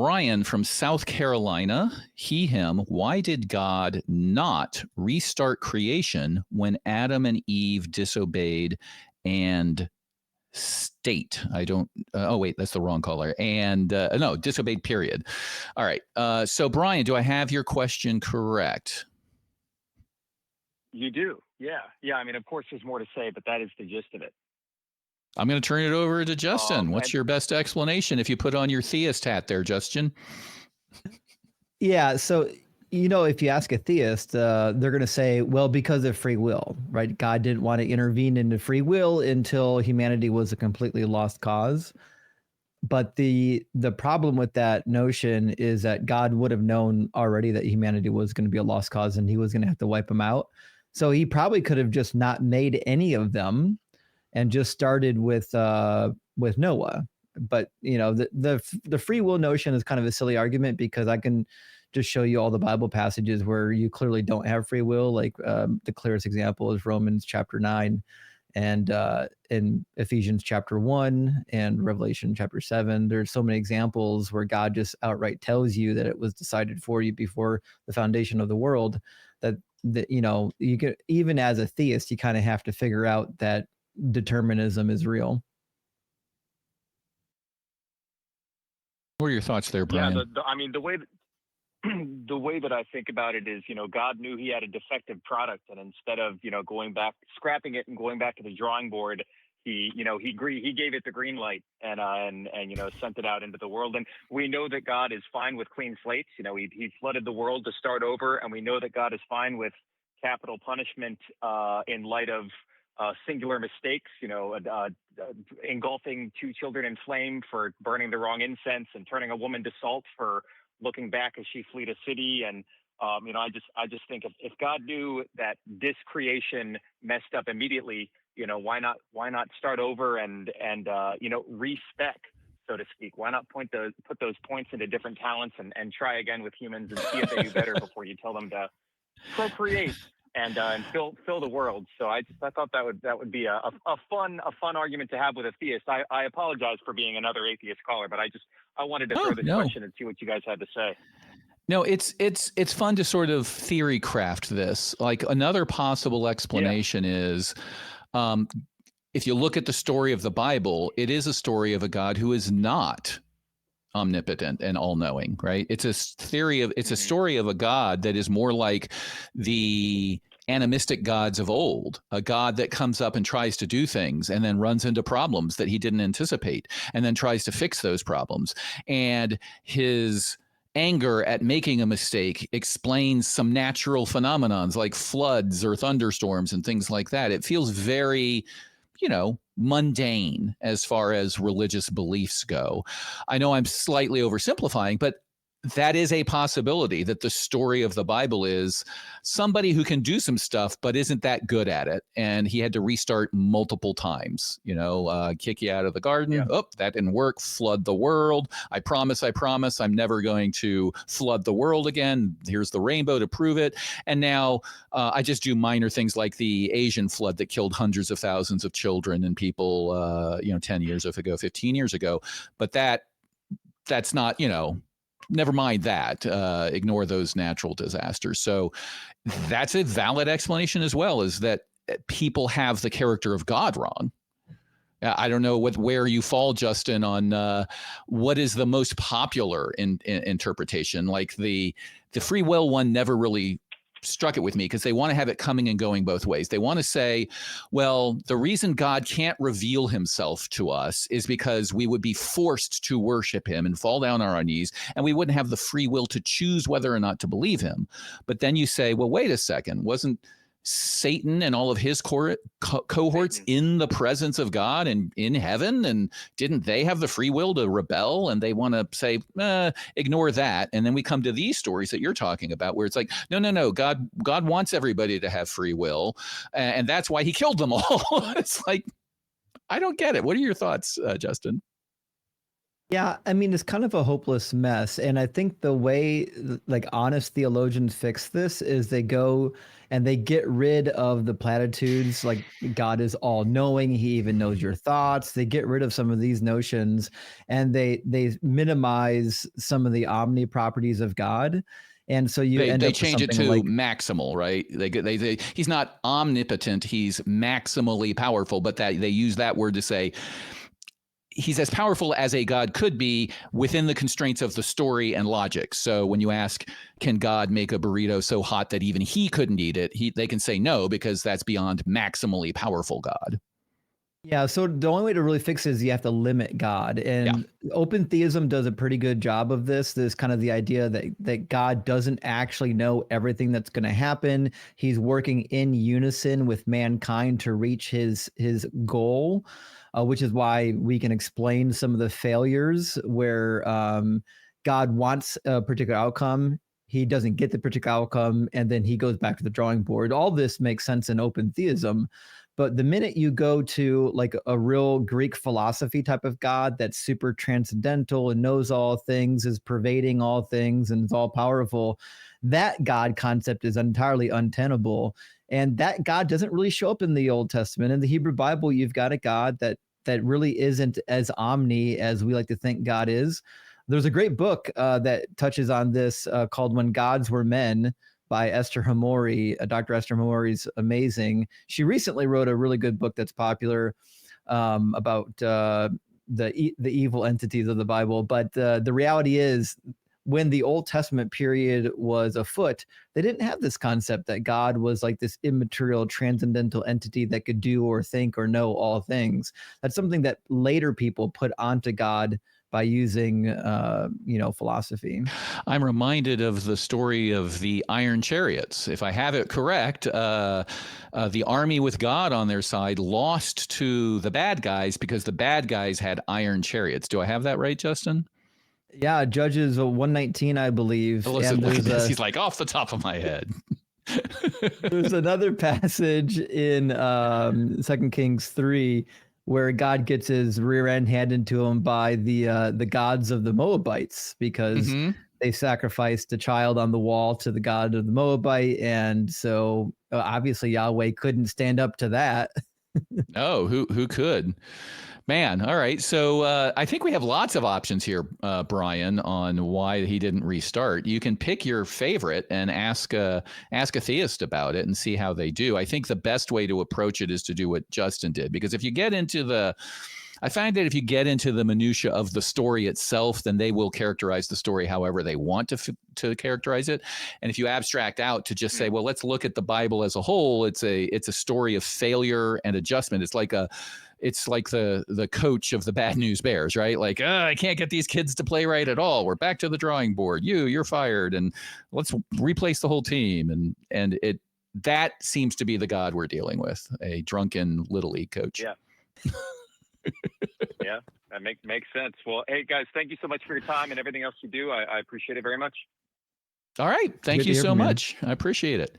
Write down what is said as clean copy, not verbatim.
Brian from South Carolina, he, him, why did God not restart creation when Adam and Eve disobeyed and state? I don't, oh, wait, that's the wrong caller. And no, disobeyed, period. All right. So, Brian, do I have your question correct? You do. Yeah. Yeah. I mean, of course, there's more to say, but that is the gist of it. I'm going to turn it over to Justin. What's your best explanation if you put on your theist hat there, Justin? Yeah. So, if you ask a theist, they're going to say, well, because of free will, right? God didn't want to intervene into free will until humanity was a completely lost cause. But the problem with that notion is that God would have known already that humanity was going to be a lost cause and he was going to have to wipe them out. So he probably could have just not made any of them and just started with Noah. But the free will notion is kind of a silly argument because I can just show you all the Bible passages where you clearly don't have free will. Like the clearest example is Romans chapter 9 and in Ephesians chapter 1 and Revelation chapter 7. There's so many examples where God just outright tells you that it was decided for you before the foundation of the world, that you can, even as a theist, you kind of have to figure out that determinism is real. What are your thoughts there, Brian? Yeah, I mean, the way that I think about it is, God knew he had a defective product, and instead of, scrapping it and going back to the drawing board, he gave it the green light and sent it out into the world. And we know that God is fine with clean slates. He flooded the world to start over, and we know that God is fine with capital punishment in light of singular mistakes, engulfing 2 children in flame for burning the wrong incense and turning a woman to salt for looking back as she fled a city. And, I just think if God knew that this creation messed up immediately, why not start over and respec, so to speak? Why not put those points into different talents and try again with humans and see if they do better before you tell them to procreate and fill the world. So I thought that would be a fun argument to have with a theist. I apologize for being another atheist caller, but I wanted to throw this question and see what you guys had to say. No, it's fun to sort of theory craft this. Like another possible explanation is, if you look at the story of the Bible, it is a story of a God who is not omnipotent and all-knowing, right? It's a story of a God that is more like the animistic gods of old, a God that comes up and tries to do things and then runs into problems that he didn't anticipate and then tries to fix those problems. And his anger at making a mistake explains some natural phenomenons like floods or thunderstorms and things like that. It feels very, mundane as far as religious beliefs go. I know I'm slightly oversimplifying, but that is a possibility, that the story of the Bible is somebody who can do some stuff, but isn't that good at it. And he had to restart multiple times, kick you out of the garden. Yeah. Oh, that didn't work. Flood the world. I promise, I'm never going to flood the world again. Here's the rainbow to prove it. And now I just do minor things like the Asian flood that killed hundreds of thousands of children and people, 10 years ago, 15 years ago. But that's not, never mind that. Ignore those natural disasters. So that's a valid explanation as well, is that people have the character of God wrong. I don't know where you fall, Justin, on what is the most popular interpretation. Like the free will one never really struck it with me because they want to have it coming and going both ways. They want to say, well, the reason God can't reveal himself to us is because we would be forced to worship him and fall down on our knees, and we wouldn't have the free will to choose whether or not to believe him. But then you say, well, wait a second, wasn't Satan and all of his cohorts in the presence of God and in heaven, and didn't they have the free will to rebel? And they want to say, ignore that. And then we come to these stories that you're talking about, where it's like, no, God wants everybody to have free will, and that's why he killed them all. It's like, I don't get it. What are your thoughts, Justin? Yeah, I mean, it's kind of a hopeless mess. And I think the way like honest theologians fix this is they go and they get rid of the platitudes like God is all knowing, he even knows your thoughts. They get rid of some of these notions and they minimize some of the omni properties of God. And so you end They up with change it something to like maximal, right? He's not omnipotent, he's maximally powerful, but that they use that word to say he's as powerful as a god could be within the constraints of the story and logic. So when you ask, can God make a burrito so hot that even he couldn't eat it? They can say no, because that's beyond maximally powerful God. yeah, so the only way to really fix it is you have to limit God. Yeah. And open theism does a pretty good job of this. There's kind of the idea that God doesn't actually know everything that's going to happen. He's working in unison with mankind to reach his goal, which is why we can explain some of the failures where God wants a particular outcome. He doesn't get the particular outcome, and then he goes back to the drawing board. All this makes sense in open theism. But the minute you go to like a real Greek philosophy type of God that's super transcendental and knows all things, is pervading all things, and is all powerful, that God concept is entirely untenable. And that God doesn't really show up in the Old Testament. In the Hebrew Bible, you've got a God that really isn't as omni as we like to think God is. There's a great book that touches on this called When Gods Were Men by Esther Hamori. Dr. Esther Hamori is amazing. She recently wrote a really good book that's popular about the evil entities of the Bible. But the reality is, when the Old Testament period was afoot, they didn't have this concept that God was like this immaterial, transcendental entity that could do or think or know all things. That's something that later people put onto God by using, philosophy. I'm reminded of the story of the Iron Chariots. If I have it correct, the army with God on their side lost to the bad guys because the bad guys had iron chariots. Do I have that right, Justin? Yeah, Judges 119, I believe. Listen, And look at there's this. a He's like off the top of my head. there's another passage in 2 Kings 3 where God gets his rear end handed to him by the gods of the Moabites because Mm-hmm. they sacrificed a child on the wall to the god of the Moabite, and so obviously Yahweh couldn't stand up to that. Oh, who could? Man, all right. So I think we have lots of options here, Brian, on why he didn't restart. You can pick your favorite and ask a theist about it and see how they do. I think the best way to approach it is to do what Justin did, because if you get into I find that if you get into the minutia of the story itself, then they will characterize the story however they want to characterize it. And if you abstract out to just say, well, let's look at the Bible as a whole, it's a story of failure and adjustment. It's like the coach of the Bad News Bears, right? Like, I can't get these kids to play right at all. We're back to the drawing board. You're fired, and let's replace the whole team. And that seems to be the God we're dealing with, a drunken Little League coach. Yeah. Yeah, that makes sense. Well, hey guys, thank you so much for your time and everything else you do. I appreciate it very much. All right. Thank Good to you hear so from you. much. I appreciate it.